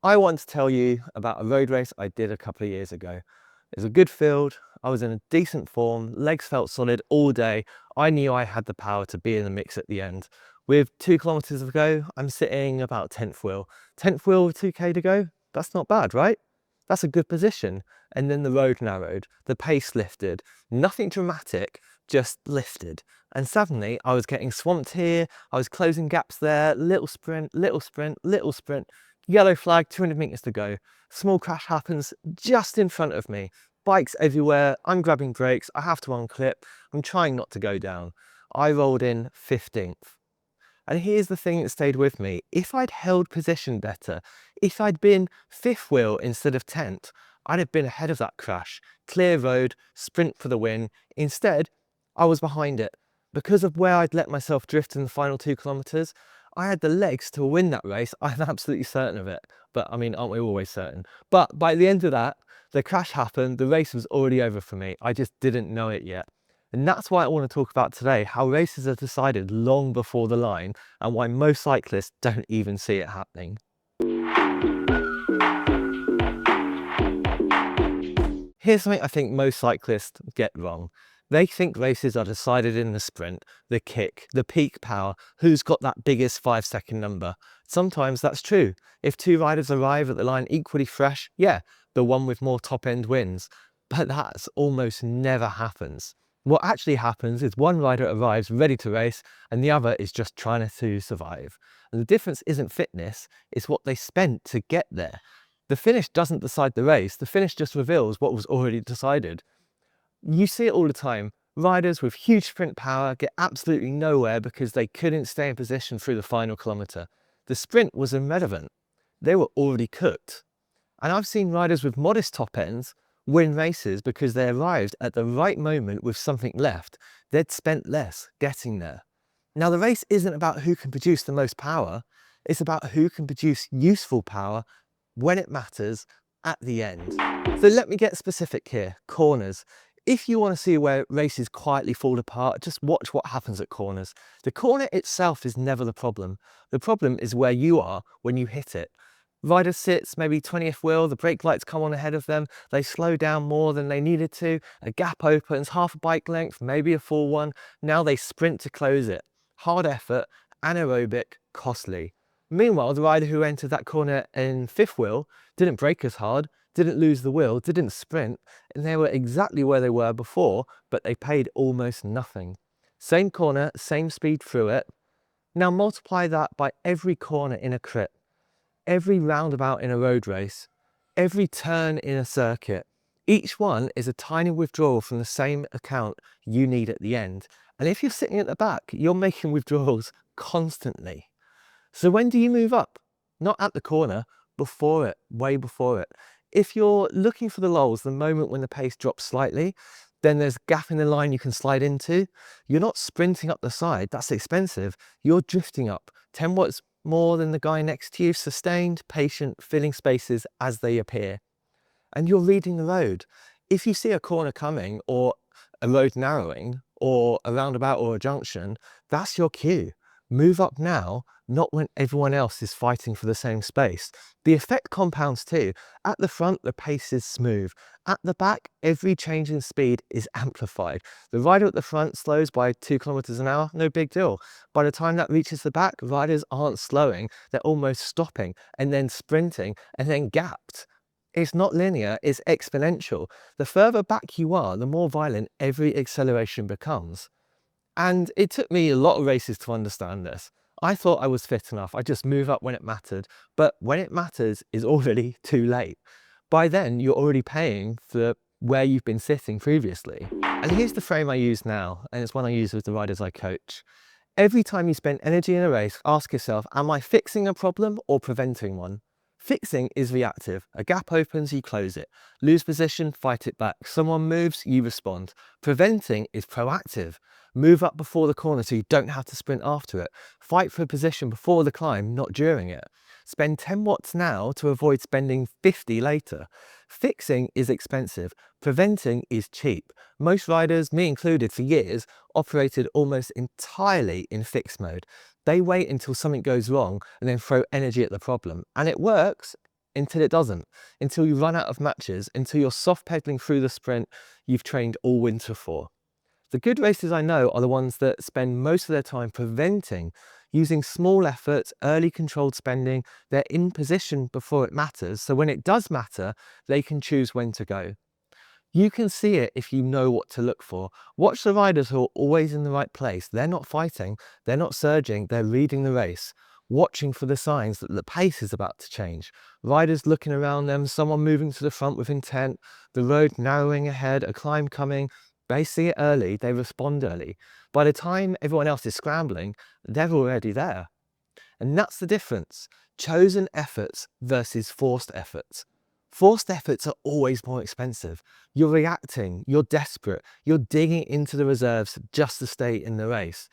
I want to tell you about a road race I did a couple of years ago. It was a good field, I was in a decent form, legs felt solid all day. I knew I had the power to be in the mix at the end. With 2 kilometres to go, I'm sitting about 10th wheel. 10th wheel with 2k to go, that's not bad, right? That's a good position. And then the road narrowed, the pace lifted, nothing dramatic, just lifted. And suddenly I was getting swamped here, I was closing gaps there, little sprint, little sprint, little sprint. Yellow flag, 200 meters to go. Small crash happens just in front of me. Bikes everywhere, I'm grabbing brakes, I have to unclip, I'm trying not to go down. I rolled in 15th. And here's the thing that stayed with me. If I'd held position better, if I'd been 5th wheel instead of 10th, I'd have been ahead of that crash. Clear road, sprint for the win. Instead, I was behind it. Because of where I'd let myself drift in the final 2 kilometres, I had the legs to win that race. I'm absolutely certain of it. But I mean, aren't we always certain? But by the end of that, the crash happened. The race was already over for me. I just didn't know it yet. And that's why I want to talk about today, how races are decided long before the line and why most cyclists don't even see it happening. Here's something I think most cyclists get wrong. They think races are decided in the sprint, the kick, the peak power, who's got that biggest 5-second number. Sometimes that's true. If two riders arrive at the line equally fresh, yeah, the one with more top end wins. But that's almost never happens. What actually happens is one rider arrives ready to race and the other is just trying to survive. And the difference isn't fitness, it's what they spent to get there. The finish doesn't decide the race, the finish just reveals what was already decided. You see it all the time. Riders with huge sprint power get absolutely nowhere because they couldn't stay in position through the final kilometre. The sprint was irrelevant. They were already cooked. And I've seen riders with modest top ends win races because they arrived at the right moment with something left. They'd spent less getting there. Now, the race isn't about who can produce the most power. It's about who can produce useful power when it matters at the end. So let me get specific here. Corners. If you want to see where races quietly fall apart, just watch what happens at corners. The corner itself is never the problem. The problem is where you are when you hit it. Rider sits, maybe 20th wheel, the brake lights come on ahead of them, they slow down more than they needed to, a gap opens, half a bike length, maybe a full one, now they sprint to close it. Hard effort, anaerobic, costly. Meanwhile, the rider who entered that corner in 5th wheel didn't brake as hard, didn't lose the wheel, didn't sprint, and they were exactly where they were before, but they paid almost nothing. Same corner, same speed through it. Now multiply that by every corner in a crit, every roundabout in a road race, every turn in a circuit. Each one is a tiny withdrawal from the same account you need at the end. And if you're sitting at the back, you're making withdrawals constantly. So when do you move up? Not at the corner, before it, way before it. If you're looking for the lulls, the moment when the pace drops slightly, then there's a gap in the line you can slide into. You're not sprinting up the side, that's expensive. You're drifting up 10 watts more than the guy next to you, sustained, patient, filling spaces as they appear. And you're reading the road. If you see a corner coming or a road narrowing or a roundabout or a junction, that's your cue. Move up now, not when everyone else is fighting for the same space. The effect compounds too. At the front, the pace is smooth. At the back, every change in speed is amplified. The rider at the front slows by 2 kilometers an hour, no big deal. By the time that reaches the back, riders aren't slowing, they're almost stopping and then sprinting and then gapped. It's not linear, it's exponential. The further back you are, the more violent every acceleration becomes. And it took me a lot of races to understand this. I thought I was fit enough, I just move up when it mattered, but when it matters is already too late. By then, you're already paying for where you've been sitting previously. And here's the frame I use now, and it's one I use with the riders I coach. Every time you spend energy in a race, ask yourself, am I fixing a problem or preventing one? Fixing is reactive. A gap opens, you close it. Lose position, fight it back. Someone moves, you respond. Preventing is proactive. Move up before the corner so you don't have to sprint after it. Fight for a position before the climb, not during it. Spend 10 watts now to avoid spending 50 later. Fixing is expensive. Preventing is cheap. Most riders, me included for years, operated almost entirely in fix mode. They wait until something goes wrong and then throw energy at the problem. And it works until it doesn't, until you run out of matches, until you're soft pedaling through the sprint you've trained all winter for. The good racers I know are the ones that spend most of their time preventing, using small efforts, early controlled spending. They're in position before it matters, so when it does matter, they can choose when to go. You can see it if you know what to look for. Watch the riders who are always in the right place. They're not fighting, they're not surging, they're reading the race, watching for the signs that the pace is about to change. Riders looking around them, someone moving to the front with intent, the road narrowing ahead, a climb coming. They see it early, they respond early. By the time everyone else is scrambling, they're already there. And that's the difference. Chosen efforts versus forced efforts. Forced efforts are always more expensive. You're reacting, you're desperate, you're digging into the reserves just to stay in the race.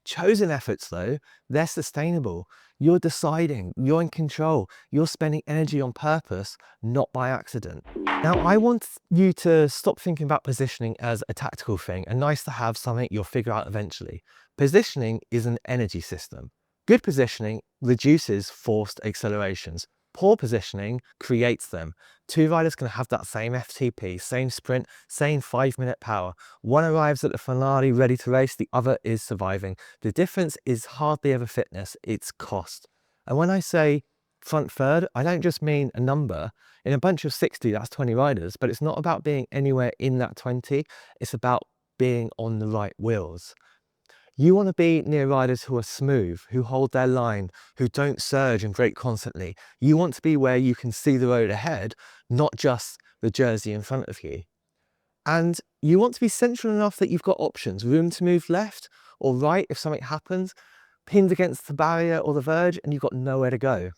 Chosen efforts though, they're sustainable. You're deciding, you're in control, you're spending energy on purpose, not by accident. Now, I want you to stop thinking about positioning as a tactical thing, and nice to have, something you'll figure out eventually. Positioning is an energy system. Good positioning reduces forced accelerations. Poor positioning creates them. Two riders can have that same FTP, same sprint, same 5-minute power. One arrives at the finale ready to race, the other is surviving. The difference is hardly ever fitness, it's cost. And when I say front third, I don't just mean a number. In a bunch of 60, that's 20 riders, but it's not about being anywhere in that 20, it's about being on the right wheels. You want to be near riders who are smooth, who hold their line, who don't surge and brake constantly. You want to be where you can see the road ahead, not just the jersey in front of you. And you want to be central enough that you've got options, room to move left or right if something happens, pinned against the barrier or the verge, and you've got nowhere to go.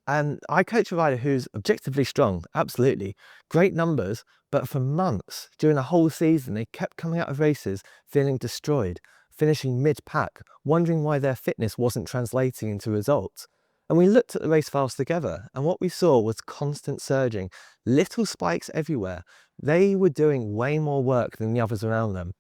And I coach a rider who's objectively strong, absolutely, great numbers, but for months during the whole season, they kept coming out of races feeling destroyed, finishing mid-pack, wondering why their fitness wasn't translating into results. And we looked at the race files together, and what we saw was constant surging, little spikes everywhere. They were doing way more work than the others around them.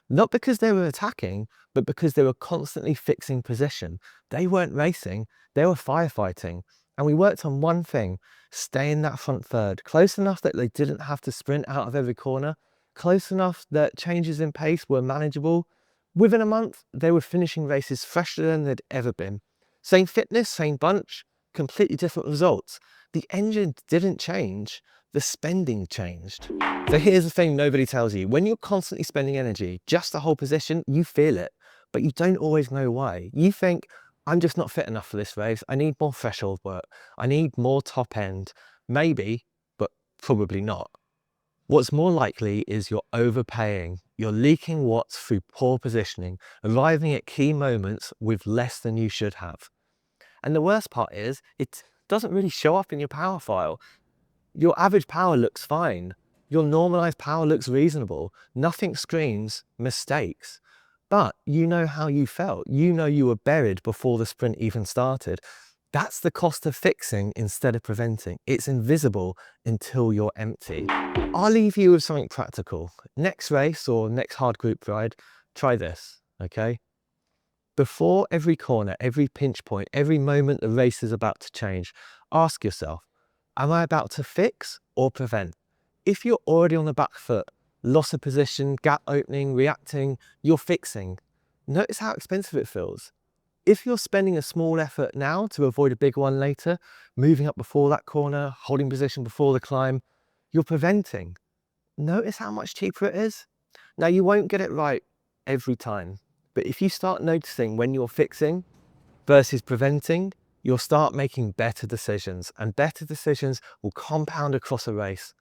Not because they were attacking, but because they were constantly fixing position. They weren't racing, they were firefighting. And we worked on one thing: stay in that front third, close enough that they didn't have to sprint out of every corner, close enough that changes in pace were manageable. Within a month, they were finishing races fresher than they'd ever been. Same fitness, same bunch, completely different results. The engine didn't change, the spending changed. So here's the thing nobody tells you. When you're constantly spending energy just to hold position, you feel it, but you don't always know why. You think, I'm just not fit enough for this race. I need more threshold work. I need more top end. Maybe, but probably not. What's more likely is you're overpaying. You're leaking watts through poor positioning, arriving at key moments with less than you should have. And the worst part is, it doesn't really show up in your power file. Your average power looks fine. Your normalized power looks reasonable. Nothing screams mistakes. But you know how you felt. You know you were buried before the sprint even started. That's the cost of fixing instead of preventing. It's invisible until you're empty. I'll leave you with something practical. Next race or next hard group ride, try this, okay? Before every corner, every pinch point, every moment the race is about to change, ask yourself, am I about to fix or prevent? If you're already on the back foot, loss of position, gap opening, reacting, you're fixing. Notice how expensive it feels. If you're spending a small effort now to avoid a big one later, moving up before that corner, holding position before the climb, you're preventing. Notice how much cheaper it is. Now, you won't get it right every time, but if you start noticing when you're fixing versus preventing, you'll start making better decisions, and better decisions will compound across a race.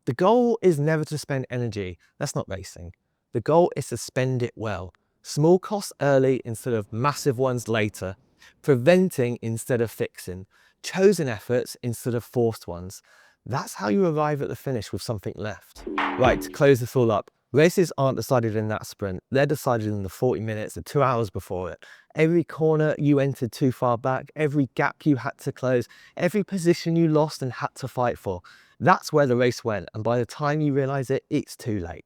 The goal is never to spend energy. That's not racing. The goal is to spend it well. Small costs early instead of massive ones later. Preventing instead of fixing. Chosen efforts instead of forced ones. That's how you arrive at the finish with something left. Right, to close this all up, races aren't decided in that sprint. They're decided in the 40 minutes, the 2 hours before it. Every corner you entered too far back, every gap you had to close, every position you lost and had to fight for. That's where the race went, and by the time you realise it, it's too late.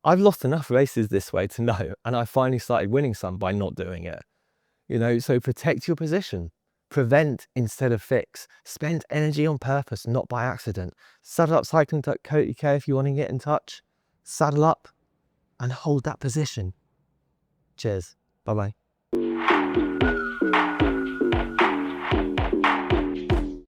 I've lost enough races this way to know, and I finally started winning some by not doing it. So protect your position. Prevent instead of fix. Spend energy on purpose, not by accident. Saddleupcycling.co.uk if you want to get in touch. Saddle up and hold that position. Cheers. Bye-bye.